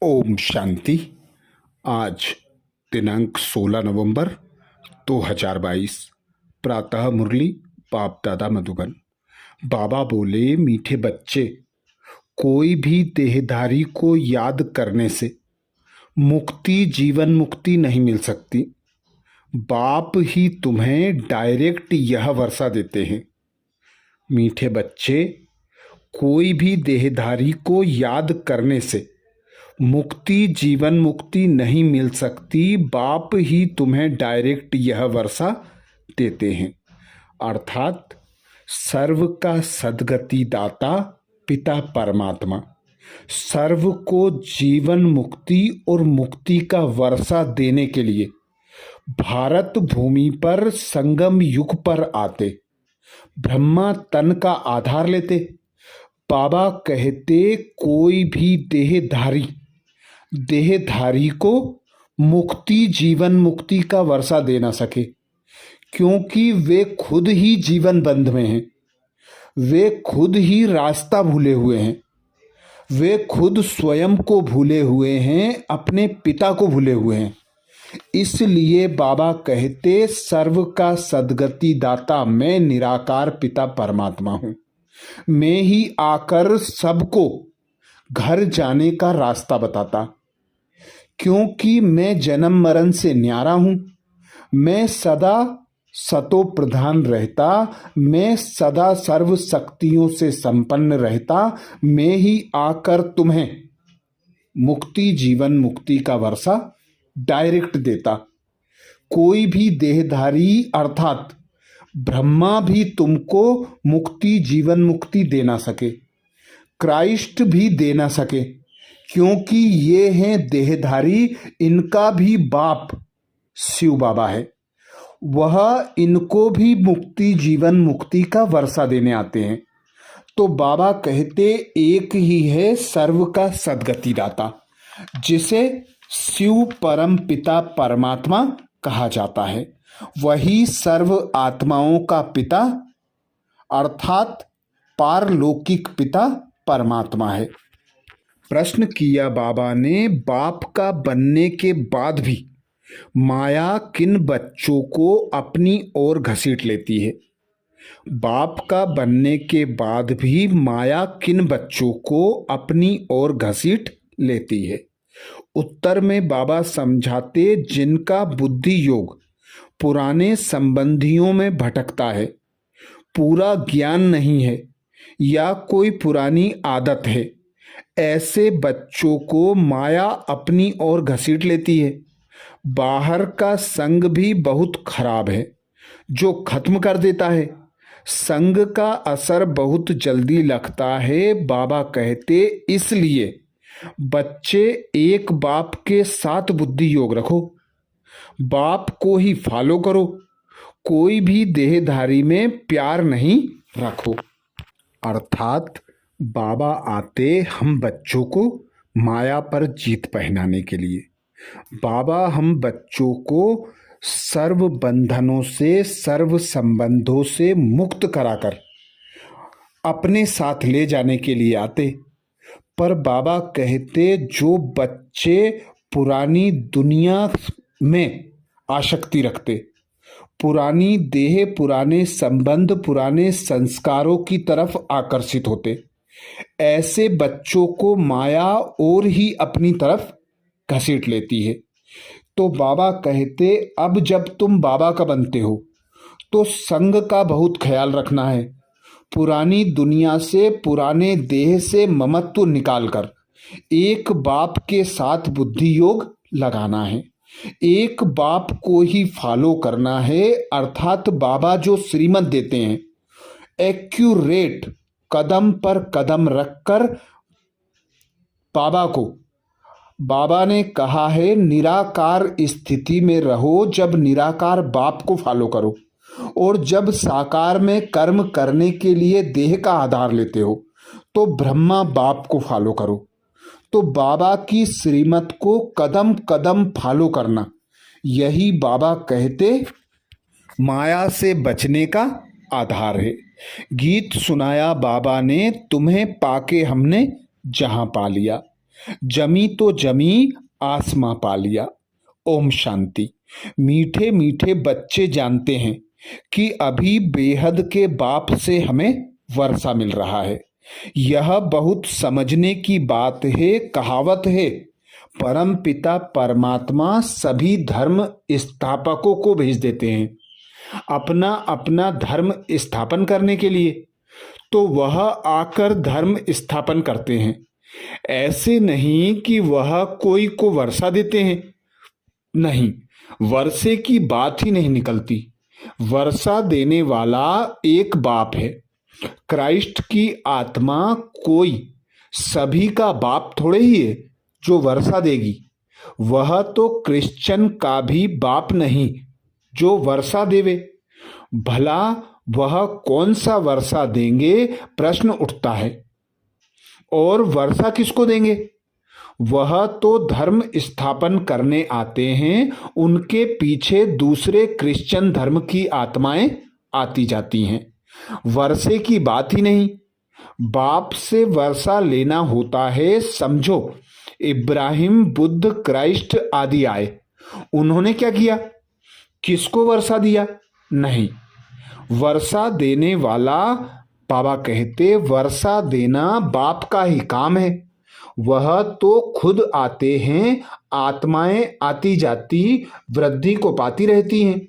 ओम शांति। आज दिनांक 16 नवंबर 2022। प्रातः मुरली बाप दादा मधुबन। बाबा बोले, मीठे बच्चे, कोई भी देहधारी को याद करने से मुक्ति, जीवन मुक्ति नहीं मिल सकती। बाप ही तुम्हें डायरेक्ट यह वर्षा देते हैं। मीठे बच्चे, कोई भी देहधारी को याद करने से मुक्ति, जीवन मुक्ति नहीं मिल सकती। बाप ही तुम्हें डायरेक्ट यह वर्षा देते हैं। अर्थात सर्व का सद्गति दाता पिता परमात्मा सर्व को जीवन मुक्ति और मुक्ति का वर्षा देने के लिए भारत भूमि पर संगम युग पर आते, ब्रह्मा तन का आधार लेते। बाबा कहते, कोई भी देहधारी को मुक्ति, जीवन मुक्ति का वर्षा दे ना सके, क्योंकि वे खुद ही जीवन बंध में हैं। वे खुद ही रास्ता भूले हुए हैं। वे खुद स्वयं को भूले हुए हैं, अपने पिता को भूले हुए हैं। इसलिए बाबा कहते, सर्व का सद्गति दाता मैं निराकार पिता परमात्मा हूं। मैं ही आकर सबको घर जाने का रास्ता बताता, क्योंकि मैं जन्म मरण से न्यारा हूं। मैं सदा सतो प्रधान रहता, मैं सदा सर्व शक्तियों से संपन्न रहता। मैं ही आकर तुम्हें मुक्ति, जीवन मुक्ति का वर्षा डायरेक्ट देता। कोई भी देहधारी अर्थात ब्रह्मा भी तुमको मुक्ति, जीवन मुक्ति दे ना सके, क्राइस्ट भी दे ना सके, क्योंकि ये हैं देहधारी। इनका भी बाप शिव बाबा है। वह इनको भी मुक्ति, जीवन मुक्ति का वर्षा देने आते हैं। तो बाबा कहते, एक ही है सर्व का सद्गति दाता, जिसे शिव परम पिता परमात्मा कहा जाता है। वही सर्व आत्माओं का पिता अर्थात पारलौकिक पिता परमात्मा है। प्रश्न किया बाबा ने, बाप का बनने के बाद भी माया किन बच्चों को अपनी ओर घसीट लेती है? बाप का बनने के बाद भी माया किन बच्चों को अपनी ओर घसीट लेती है? उत्तर में बाबा समझाते, जिनका बुद्धि योग पुराने संबंधियों में भटकता है, पूरा ज्ञान नहीं है या कोई पुरानी आदत है, ऐसे बच्चों को माया अपनी ओर घसीट लेती है। बाहर का संग भी बहुत खराब है, जो खत्म कर देता है। संग का असर बहुत जल्दी लगता है। बाबा कहते, इसलिए बच्चे एक बाप के साथ बुद्धि योग रखो, बाप को ही फॉलो करो। कोई भी देहधारी में प्यार नहीं रखो। अर्थात बाबा आते हम बच्चों को माया पर जीत पहनाने के लिए। बाबा हम बच्चों को सर्व बंधनों से, सर्व संबंधों से मुक्त कराकर अपने साथ ले जाने के लिए आते। पर बाबा कहते, जो बच्चे पुरानी दुनिया में आसक्ति रखते, पुरानी देह, पुराने संबंध, पुराने संस्कारों की तरफ आकर्षित होते, ऐसे बच्चों को माया और ही अपनी तरफ घसीट लेती है। तो बाबा कहते, अब जब तुम बाबा का बनते हो तो संग का बहुत ख्याल रखना है। पुरानी दुनिया से, पुराने देह से ममत्व निकालकर एक बाप के साथ बुद्धि योग लगाना है। एक बाप को ही फॉलो करना है। अर्थात बाबा जो श्रीमत देते हैं, एक्यूरेट कदम पर कदम रखकर बाबा ने कहा है, निराकार स्थिति में रहो। जब निराकार बाप को फॉलो करो और जब साकार में कर्म करने के लिए देह का आधार लेते हो तो ब्रह्मा बाप को फॉलो करो। तो बाबा की श्रीमत को कदम कदम फॉलो करना, यही बाबा कहते माया से बचने का आधार है। गीत सुनाया बाबा ने, तुम्हें पाके हमने जहां पा लिया। जमी तो जमी, आसमां पा लिया। ओम शांति। मीठे मीठे बच्चे जानते हैं कि अभी बेहद के बाप से हमें वर्षा मिल रहा है। यह बहुत समझने की बात है। कहावत है, परम पिता परमात्मा सभी धर्म स्थापकों को भेज देते हैं अपना अपना धर्म स्थापन करने के लिए, तो वह आकर धर्म स्थापन करते हैं। ऐसे नहीं कि वह कोई को वर्षा देते हैं, नहीं, वर्षे की बात ही नहीं निकलती। वर्षा देने वाला एक बाप है, क्राइस्ट की आत्मा कोई सभी का बाप थोड़े ही है जो वर्षा देगी। वह तो क्रिश्चियन का भी बाप नहीं जो वर्षा देवे। भला वह कौन सा वर्षा देंगे, प्रश्न उठता है। और वर्षा किसको देंगे? वह तो धर्म स्थापन करने आते हैं, उनके पीछे दूसरे क्रिश्चियन धर्म की आत्माएं आती जाती हैं। वर्षे की बात ही नहीं। बाप से वर्षा लेना होता है। समझो, इब्राहिम, बुद्ध, क्राइस्ट आदि आए, उन्होंने क्या किया? किसको वर्षा दिया? नहीं, वर्षा देने वाला बाबा कहते वर्षा देना बाप का ही काम है। वह तो खुद आते हैं, आत्माएं आती जाती वृद्धि को पाती रहती हैं।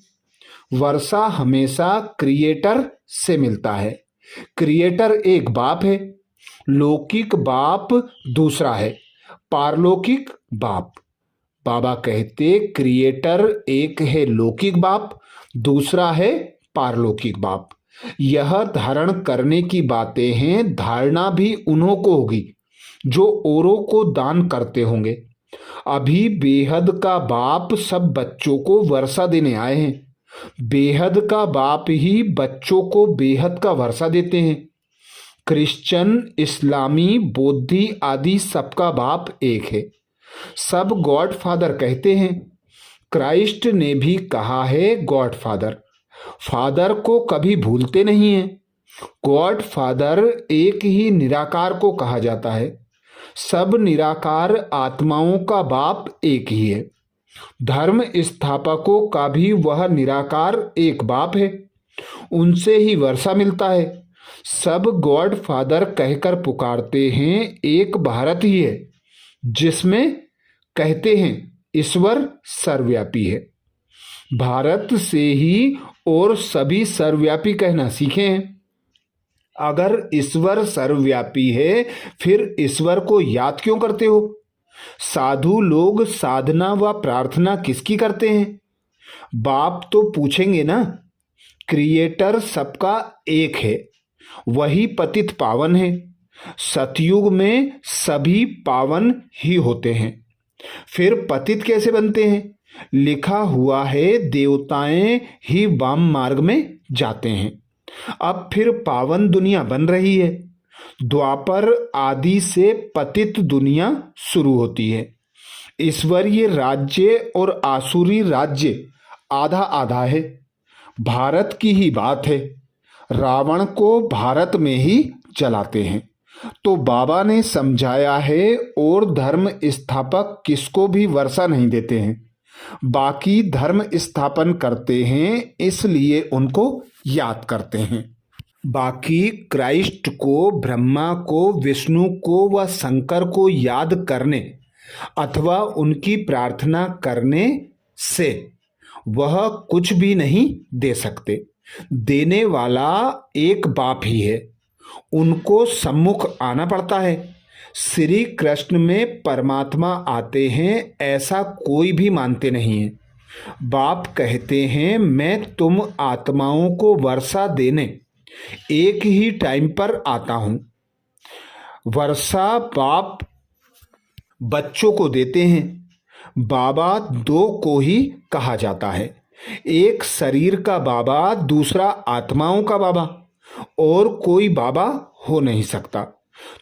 वर्षा हमेशा क्रिएटर से मिलता है। क्रिएटर एक बाप है, लौकिक बाप दूसरा है, पारलौकिक बाप। बाबा कहते क्रिएटर एक है लौकिक बाप, दूसरा है पारलौकिक बाप। यह धारण करने की बातें हैं। धारणा भी उन्हों को होगी जो औरों को दान करते होंगे। अभी बेहद का बाप सब बच्चों को वर्षा देने आए हैं। बेहद का बाप ही बच्चों को बेहद का वर्षा देते हैं। क्रिश्चियन, इस्लामी, बौद्धि आदि सबका बाप एक है। सब गॉड फादर कहते हैं। क्राइस्ट ने भी कहा है गॉड फादर। फादर को कभी भूलते नहीं हैं। गॉड फादर एक ही निराकार को कहा जाता है। सब निराकार आत्माओं का बाप एक ही है। धर्म स्थापकों का भी वह निराकार एक बाप है, उनसे ही वर्षा मिलता है। सब गॉड फादर कहकर पुकारते हैं। एक भारत ही है जिसमें कहते हैं ईश्वर सर्वव्यापी है। भारत से ही और सभी सर्वव्यापी कहना सीखे हैं। अगर ईश्वर सर्वव्यापी है, फिर ईश्वर को याद क्यों करते हो? साधु लोग साधना व प्रार्थना किसकी करते हैं? बाप तो पूछेंगे ना। क्रिएटर सबका एक है, वही पतित पावन है। सतयुग में सभी पावन ही होते हैं, फिर पतित कैसे बनते हैं? लिखा हुआ है देवताएं ही वाम मार्ग में जाते हैं। अब फिर पावन दुनिया बन रही है। द्वापर आदि से पतित दुनिया शुरू होती है। ईश्वरीय राज्य और आसुरी राज्य आधा आधा है। भारत की ही बात है। रावण को भारत में ही जलाते हैं। तो बाबा ने समझाया है, और धर्म स्थापक किसको भी वर्षा नहीं देते हैं, बाकी धर्म स्थापन करते हैं, इसलिए उनको याद करते हैं। बाकी क्राइस्ट को, ब्रह्मा को, विष्णु को व शंकर को याद करने अथवा उनकी प्रार्थना करने से वह कुछ भी नहीं दे सकते। देने वाला एक बाप ही है, उनको सम्मुख आना पड़ता है। श्री कृष्ण में परमात्मा आते हैं ऐसा कोई भी मानते नहीं है। बाप कहते हैं मैं तुम आत्माओं को वर्षा देने एक ही टाइम पर आता हूं। वर्षा बाप बच्चों को देते हैं। बाबा दो को ही कहा जाता है, एक शरीर का बाबा, दूसरा आत्माओं का बाबा, और कोई बाबा हो नहीं सकता।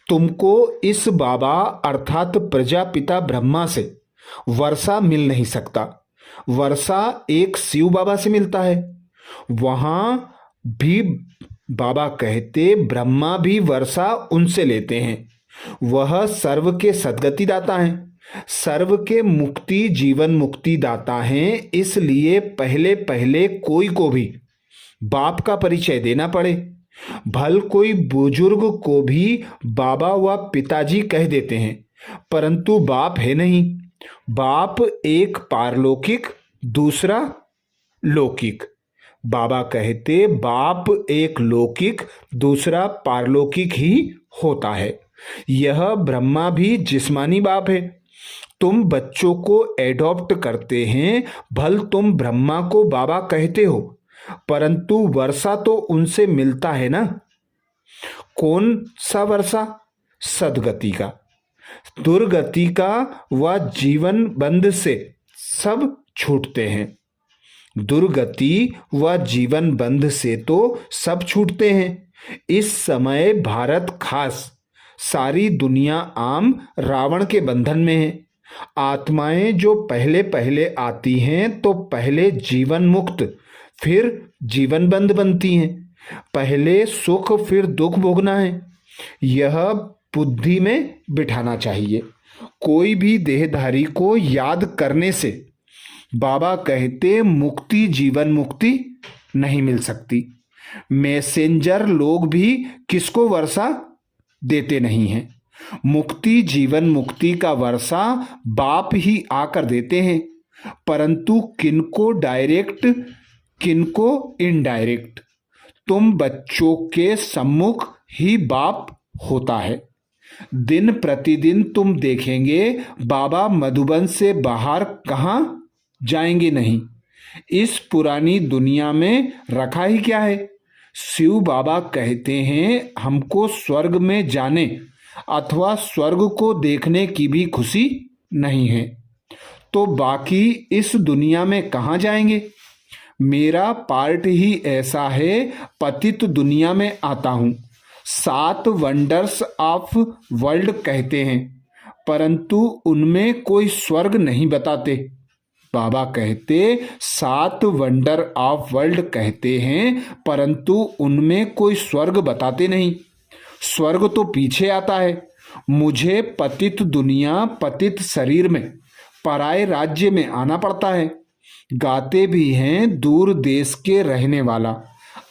तुमको इस बाबा अर्थात प्रजापिता ब्रह्मा से वर्षा मिल नहीं सकता। वर्षा एक शिव बाबा से मिलता है। वहां भी बाबा कहते ब्रह्मा भी वर्षा उनसे लेते हैं, वह सर्व के सद्गति दाता हैं, सर्व के मुक्ति जीवन मुक्ति दाता हैं। इसलिए पहले पहले कोई को भी बाप का परिचय देना पड़े। भल कोई बुजुर्ग को भी बाबा व पिताजी कह देते हैं, परंतु बाप है नहीं। बाप एक पारलौकिक, दूसरा लौकिक। बाबा कहते बाप एक लौकिक, दूसरा पारलौकिक ही होता है। यह ब्रह्मा भी जिस्मानी बाप है। तुम बच्चों को एडॉप्ट करते हैं, भल तुम ब्रह्मा को बाबा कहते हो, परंतु वर्षा तो उनसे मिलता है ना। कौन सा वर्षा? सदगति का, दुर्गति का व जीवन बंध से सब छूटते हैं। दुर्गति व जीवन बंध से तो सब छूटते हैं। इस समय भारत खास सारी दुनिया आम रावण के बंधन में है। आत्माएं जो पहले पहले आती हैं तो पहले जीवन मुक्त, फिर जीवन बंद बनती हैं। पहले सुख फिर दुख भोगना है, यह बुद्धि में बिठाना चाहिए। कोई भी देहधारी को याद करने से बाबा कहते मुक्ति जीवन मुक्ति नहीं मिल सकती। मैसेंजर लोग भी किसको वर्षा देते नहीं हैं। मुक्ति जीवन मुक्ति का वर्षा बाप ही आकर देते हैं, परंतु किनको डायरेक्ट किनको इनडायरेक्ट। तुम बच्चों के सम्मुख ही बाप होता है। दिन प्रतिदिन तुम देखेंगे बाबा मधुबन से बाहर कहाँ जाएंगे नहीं। इस पुरानी दुनिया में रखा ही क्या है। शिव बाबा कहते हैं हमको स्वर्ग में जाने अथवा स्वर्ग को देखने की भी खुशी नहीं है, तो बाकी इस दुनिया में कहाँ जाएंगे। मेरा पार्ट ही ऐसा है, पतित दुनिया में आता हूँ। 7 वंडर्स ऑफ वर्ल्ड कहते हैं, परंतु उनमें कोई स्वर्ग नहीं बताते। बाबा कहते 7 वंडर ऑफ वर्ल्ड कहते हैं, परंतु उनमें कोई स्वर्ग बताते नहीं। स्वर्ग तो पीछे आता है। मुझे पतित दुनिया पतित शरीर में पराये राज्य में आना पड़ता है। गाते भी हैं दूर देश के रहने वाला,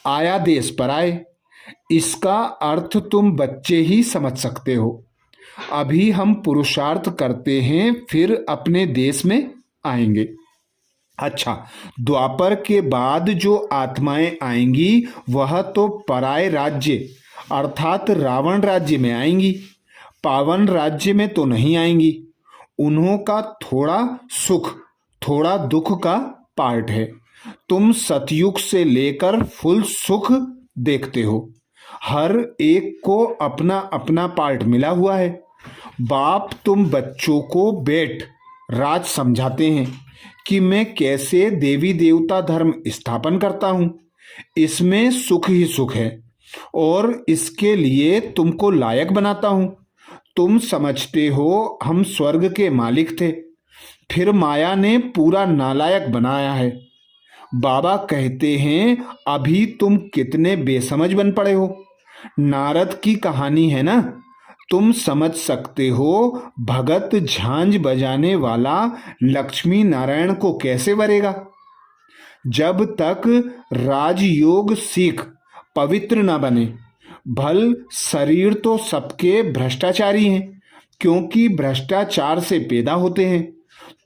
आया देश पराए। इसका अर्थ तुम बच्चे ही समझ सकते हो। अभी हम पुरुषार्थ करते हैं, फिर अपने देश में आएंगे। अच्छा, द्वापर के बाद जो आत्माएं आएंगी वह तो पराये राज्य अर्थात रावण राज्य में आएंगी, पावन राज्य में तो नहीं आएंगी। उन्हों का थोड़ा सुख थोड़ा दुख का पार्ट है। तुम सतयुग से लेकर फुल सुख देखते हो। हर एक को अपना अपना पार्ट मिला हुआ है। बाप तुम बच्चों को बैठ राज समझाते हैं कि मैं कैसे देवी देवता धर्म स्थापन करता हूँ। इसमें सुख ही सुख है और इसके लिए तुमको लायक बनाता हूँ। तुम समझते हो हम स्वर्ग के मालिक थे, फिर माया ने पूरा नालायक बनाया है। बाबा कहते हैं अभी तुम कितने बेसमझ बन पड़े हो। नारद की कहानी है ना, तुम समझ सकते हो भगत झांझ बजाने वाला लक्ष्मी नारायण को कैसे वरेगा। जब तक राजयोग सीख पवित्र न बने। भल शरीर तो सबके भ्रष्टाचारी हैं, क्योंकि भ्रष्टाचार से पैदा होते हैं।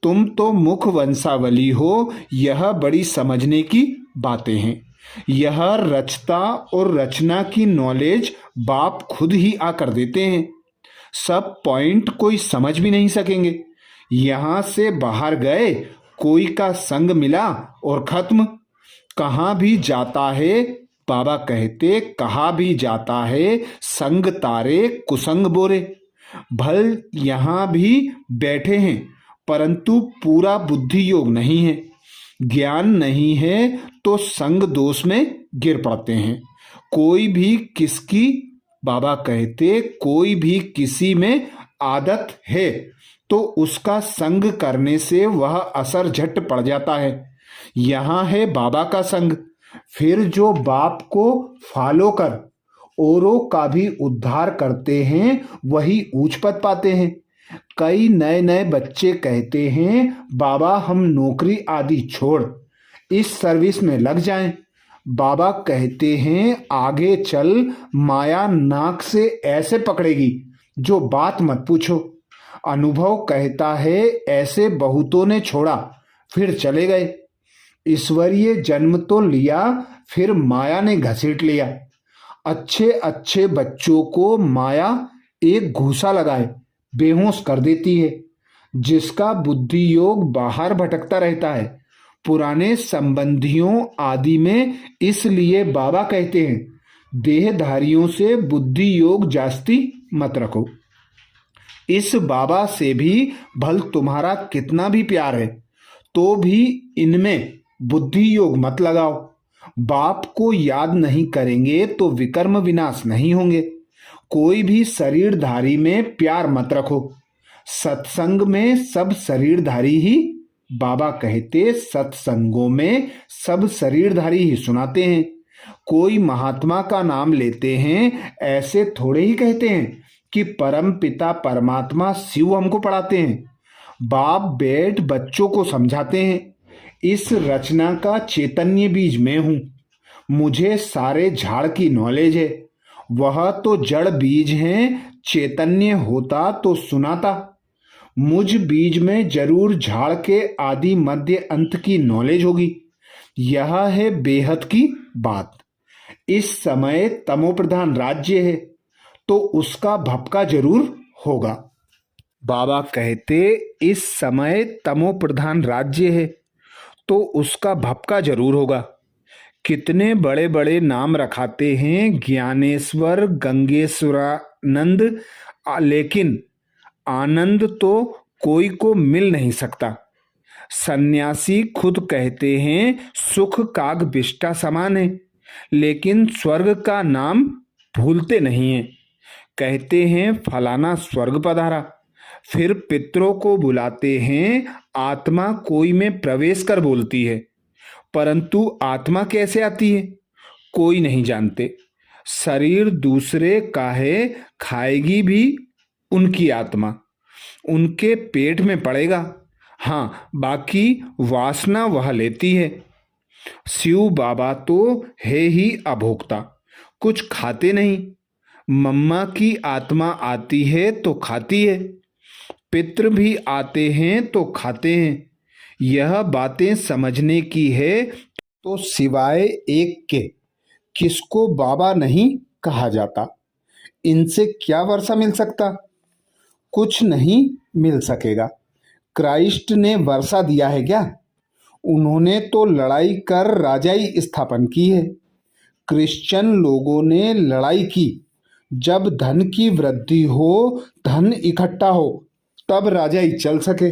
तुम तो मुख वंशावली हो, यह बड़ी समझने की बातें हैं। यह रचता और रचना की नॉलेज बाप खुद ही आकर देते हैं। सब पॉइंट कोई समझ भी नहीं सकेंगे। यहाँ से बाहर गए, कोई का संग मिला और खत्म। कहाँ भी जाता है, बाबा कहते कहा भी जाता है संग तारे कुसंग बोरे। भल यहाँ भी बैठे हैं, परंतु पूरा बुद्धि योग नहीं है। ज्ञान नहीं है तो संग दोष में गिर पड़ते हैं। कोई भी किसकी, बाबा कहते कोई भी किसी में आदत है तो उसका संग करने से वह असर झट पड़ जाता है। यहाँ है बाबा का संग, फिर जो बाप को फॉलो कर औरों का भी उद्धार करते हैं, वही ऊंच पद पाते हैं। कई नए नए बच्चे कहते हैं, बाबा हम नौकरी आदि छोड़ इस सर्विस में लग जाएं। बाबा कहते हैं, आगे चल माया नाक से ऐसे पकड़ेगी जो बात मत पूछो। अनुभव कहता है, ऐसे बहुतों ने छोड़ा फिर चले गए। ईश्वरीय जन्म तो लिया, फिर माया ने घसीट लिया। अच्छे अच्छे बच्चों को माया एक घूसा लगाए बेहोश कर देती है। जिसका बुद्धि योग बाहर भटकता रहता है पुराने संबंधियों आदि में, इसलिए बाबा कहते हैं देहधारियों से बुद्धि योग जास्ती मत रखो। इस बाबा से भी भल तुम्हारा कितना भी प्यार है तो भी इनमें बुद्धि योग मत लगाओ। बाप को याद नहीं करेंगे तो विकर्म विनाश नहीं होंगे। कोई भी शरीरधारी में प्यार मत रखो। सत्संग में सब शरीरधारी ही, बाबा कहते सत्संगों में सब शरीरधारी ही सुनाते हैं। कोई महात्मा का नाम लेते हैं, ऐसे थोड़े ही कहते हैं कि परम पिता परमात्मा शिव हमको पढ़ाते हैं। बाप बेट बच्चों को समझाते हैं, इस रचना का चैतन्य बीज मैं हूं। मुझे सारे झाड़ की नॉलेज है। वह तो जड़ बीज हैं, चैतन्य होता तो सुनाता। मुझ बीज में जरूर झाड़ के आदि मध्य अंत की नॉलेज होगी। यह है बेहद की बात। इस समय तमोप्रधान राज्य है तो उसका भपका जरूर होगा। बाबा कहते इस समय तमोप्रधान राज्य है तो उसका भपका जरूर होगा। कितने बड़े बड़े नाम रखाते हैं, ज्ञानेश्वर गंगेश्वरानंद, लेकिन आनंद तो कोई को मिल नहीं सकता। सन्यासी खुद कहते हैं सुख काग बिष्टा समान है, लेकिन स्वर्ग का नाम भूलते नहीं हैं। कहते हैं फलाना स्वर्ग पधारा, फिर पितरों को बुलाते हैं। आत्मा कोई में प्रवेश कर बोलती है, परंतु आत्मा कैसे आती है कोई नहीं जानते। शरीर दूसरे का है, खाएगी भी उनकी आत्मा, उनके पेट में पड़ेगा। हाँ, बाकी वासना वह लेती है। शिव बाबा तो है ही अभोक्ता, कुछ खाते नहीं। मम्मा की आत्मा आती है तो खाती है, पितृ भी आते हैं तो खाते हैं। यह बातें समझने की है तो सिवाय एक के किसको बाबा नहीं कहा जाता। इनसे क्या वर्षा मिल सकता? कुछ नहीं मिल सकेगा। क्राइस्ट ने वर्षा दिया है क्या? उन्होंने तो लड़ाई कर राजाई स्थापन की है। क्रिश्चियन लोगों ने लड़ाई की, जब धन की वृद्धि हो, धन इकट्ठा हो, तब राजाई चल सके।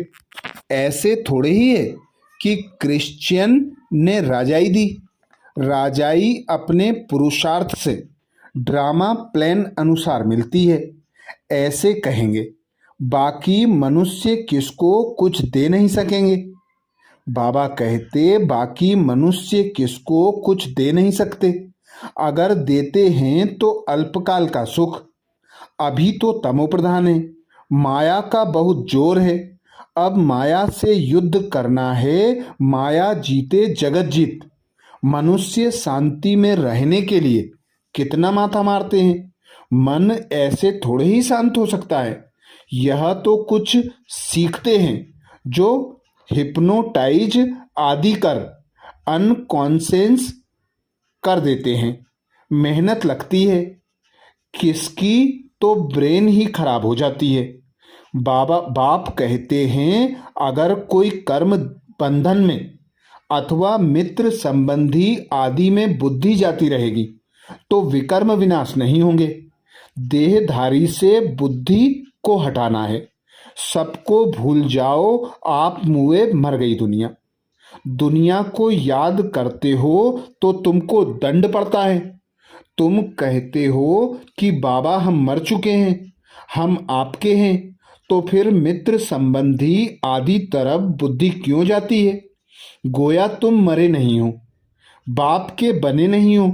ऐसे थोड़े ही है कि क्रिश्चियन ने राजाई दी। राजाई अपने पुरुषार्थ से ड्रामा प्लान अनुसार मिलती है, ऐसे कहेंगे। बाकी मनुष्य किसको कुछ दे नहीं सकेंगे। बाबा कहते बाकी मनुष्य किसको कुछ दे नहीं सकते। अगर देते हैं तो अल्पकाल का सुख। अभी तो तमोप्रधान है, माया का बहुत जोर है। अब माया से युद्ध करना है। माया जीते जगत जीत। मनुष्य शांति में रहने के लिए कितना माथा मारते हैं। मन ऐसे थोड़े ही शांत हो सकता है। यह तो कुछ सीखते हैं जो हिप्नोटाइज आदि कर अनकॉन्शियस कर देते हैं। मेहनत लगती है, किसकी तो ब्रेन ही खराब हो जाती है। बाप कहते हैं अगर कोई कर्म बंधन में अथवा मित्र संबंधी आदि में बुद्धि जाती रहेगी तो विकर्म विनाश नहीं होंगे। देहधारी से बुद्धि को हटाना है। सबको भूल जाओ, आप मुए मर गई दुनिया। दुनिया को याद करते हो तो तुमको दंड पड़ता है। तुम कहते हो कि बाबा हम मर चुके हैं, हम आपके हैं, तो फिर मित्र संबंधी आदि तरफ बुद्धि क्यों जाती है? गोया तुम मरे नहीं हो, बाप के बने नहीं हो।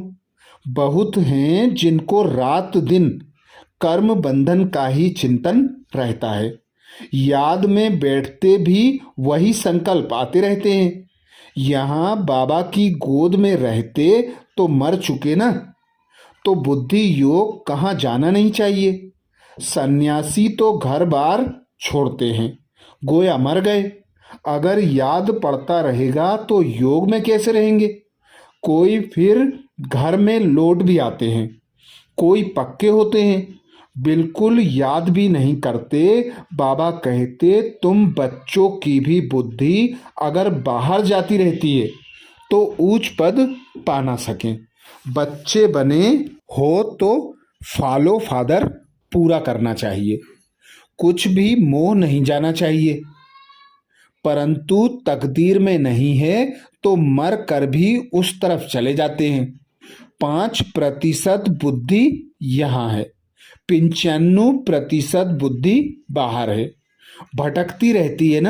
बहुत हैं जिनको रात दिन कर्म बंधन का ही चिंतन रहता है। याद में बैठते भी वही संकल्प आते रहते हैं। यहाँ बाबा की गोद में रहते तो मर चुके ना, तो बुद्धि योग कहाँ जाना नहीं चाहिए। सन्यासी तो घर बार छोड़ते हैं, गोया मर गए। अगर याद पड़ता रहेगा तो योग में कैसे रहेंगे। कोई फिर घर में लौट भी आते हैं, कोई पक्के होते हैं, बिल्कुल याद भी नहीं करते। बाबा कहते तुम बच्चों की भी बुद्धि अगर बाहर जाती रहती है तो ऊंच पद पा ना सकें। बच्चे बने हो तो फॉलो फादर पूरा करना चाहिए, कुछ भी मोह नहीं जाना चाहिए। परंतु तकदीर में नहीं है तो मर कर भी उस तरफ चले जाते हैं। 5% बुद्धि यहाँ है, 95% बुद्धि बाहर है। भटकती रहती है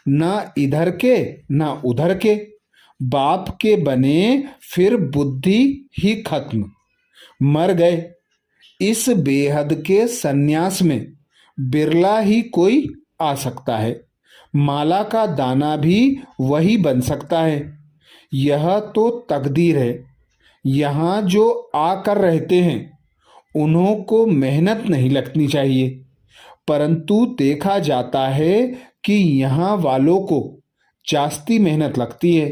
ना इधर के ना उधर के। बाप के बने फिर बुद्धि ही खत्म, मर गए। इस बेहद के सन्यास में बिरला ही कोई आ सकता है। माला का दाना भी वही बन सकता है। यह तो तकदीर है। यहाँ जो आकर रहते हैं उन्हों को मेहनत नहीं लगनी चाहिए, परंतु देखा जाता है कि यहाँ वालों को जास्ती मेहनत लगती है।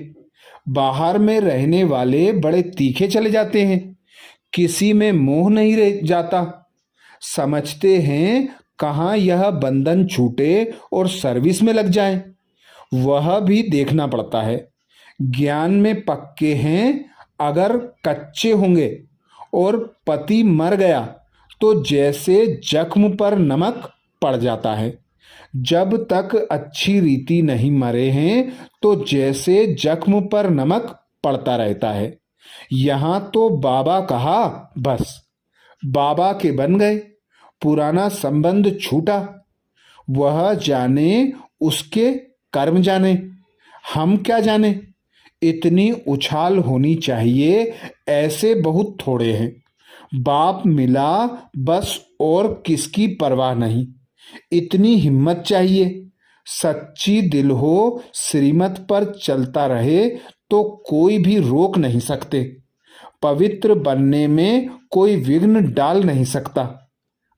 बाहर में रहने वाले बड़े तीखे चले जाते हैं, किसी में मोह नहीं रह जाता। समझते हैं कहाँ यह बंधन छूटे और सर्विस में लग जाए, वह भी देखना पड़ता है। ज्ञान में पक्के हैं, अगर कच्चे होंगे और पति मर गया तो जैसे जख्म पर नमक पड़ जाता है। जब तक अच्छी रीति नहीं मरे हैं तो जैसे जख्म पर नमक पड़ता रहता है। यहाँ तो बाबा कहा बस, बाबा के बन गए, पुराना संबंध छूटा। वह जाने, उसके कर्म जाने, हम क्या जाने। इतनी उछाल होनी चाहिए, ऐसे बहुत थोड़े हैं। बाप मिला बस, और किसकी परवाह नहीं। इतनी हिम्मत चाहिए। सच्ची दिल हो, श्रीमत पर चलता रहे तो कोई भी रोक नहीं सकते। पवित्र बनने में कोई विघ्न डाल नहीं सकता।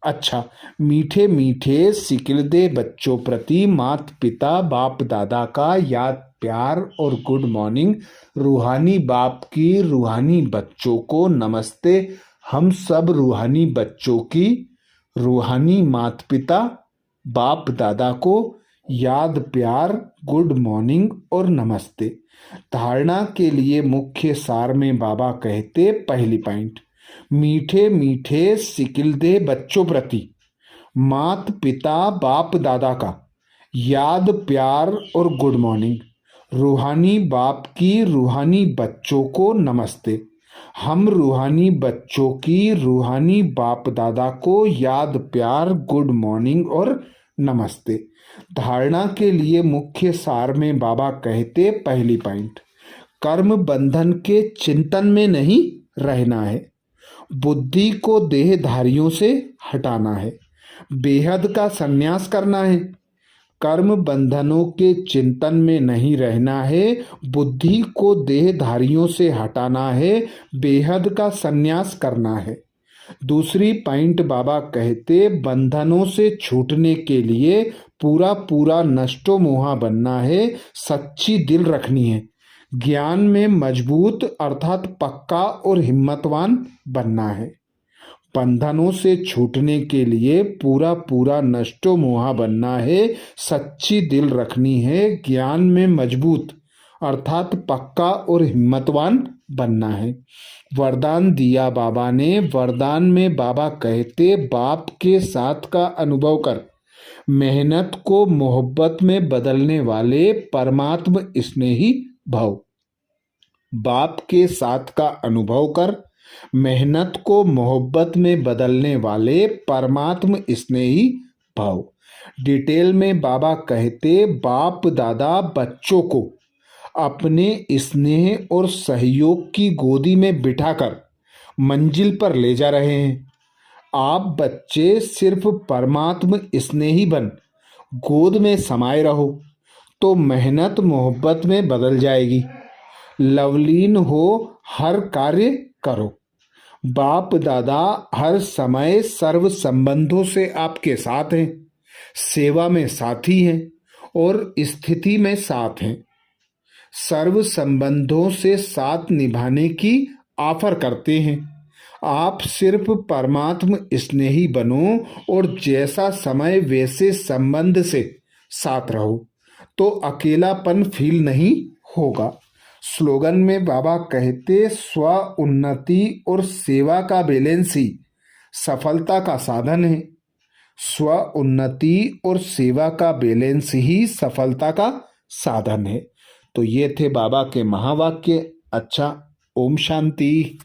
अच्छा, मीठे मीठे सिकिलदे बच्चों प्रति माता पिता बाप दादा का याद प्यार और गुड मॉर्निंग। रूहानी बाप की रूहानी बच्चों को नमस्ते। हम सब रूहानी बच्चों की रूहानी माता पिता बाप दादा को याद प्यार गुड मॉर्निंग और नमस्ते। धारणा के लिए मुख्य सार में बाबा कहते, पहली पॉइंट, मीठे मीठे सिकिलदे बच्चों प्रति माता पिता बाप दादा का याद प्यार और गुड मॉर्निंग। रूहानी बाप की रूहानी बच्चों को नमस्ते। हम रूहानी बच्चों की रूहानी बाप दादा को याद प्यार गुड मॉर्निंग और नमस्ते। धारणा के लिए मुख्य सार में बाबा कहते, पहली पॉइंट, कर्म बंधन के चिंतन में नहीं रहना है। बुद्धि को देहधारियों से हटाना है, बेहद का संन्यास करना है। कर्म बंधनों के चिंतन में नहीं रहना है, बुद्धि को देहधारियों से हटाना है, बेहद का संन्यास करना है। दूसरी पॉइंट बाबा कहते, बंधनों से छूटने के लिए पूरा पूरा नष्टो मोहा बनना है, सच्ची दिल रखनी है। ज्ञान में मजबूत अर्थात पक्का और हिम्मतवान बनना है। बंधनों से छूटने के लिए पूरा पूरा नष्टो मोहा बनना है, सच्ची दिल रखनी है। ज्ञान में मजबूत अर्थात पक्का और हिम्मतवान बनना है। वरदान दिया बाबा ने। वरदान में बाबा कहते, बाप के साथ का अनुभव कर मेहनत को मोहब्बत में बदलने वाले परमात्म स्नेही भव। बाप के साथ का अनुभव कर मेहनत को मोहब्बत में बदलने वाले परमात्म स्नेही भव। डिटेल में बाबा कहते, बाप दादा बच्चों को अपने स्नेह और सहयोग की गोदी में बिठाकर मंजिल पर ले जा रहे हैं। आप बच्चे सिर्फ परमात्म स्नेही बन गोद में समाये रहो तो मेहनत मोहब्बत में बदल जाएगी। लवलीन हो हर कार्य करो। बाप दादा हर समय सर्व संबंधों से आपके साथ हैं, सेवा में साथी हैं और स्थिति में साथ हैं। सर्व संबंधों से साथ निभाने की ऑफर करते हैं। आप सिर्फ परमात्म स्नेही बनो और जैसा समय वैसे संबंध से साथ रहो तो अकेलापन फील नहीं होगा। स्लोगन में बाबा कहते स्व उन्नति और सेवा का बैलेंस ही सफलता का साधन है। स्व उन्नति और सेवा का बैलेंस ही सफलता का साधन है। तो ये थे बाबा के महावाक्य। अच्छा, ओम शांति।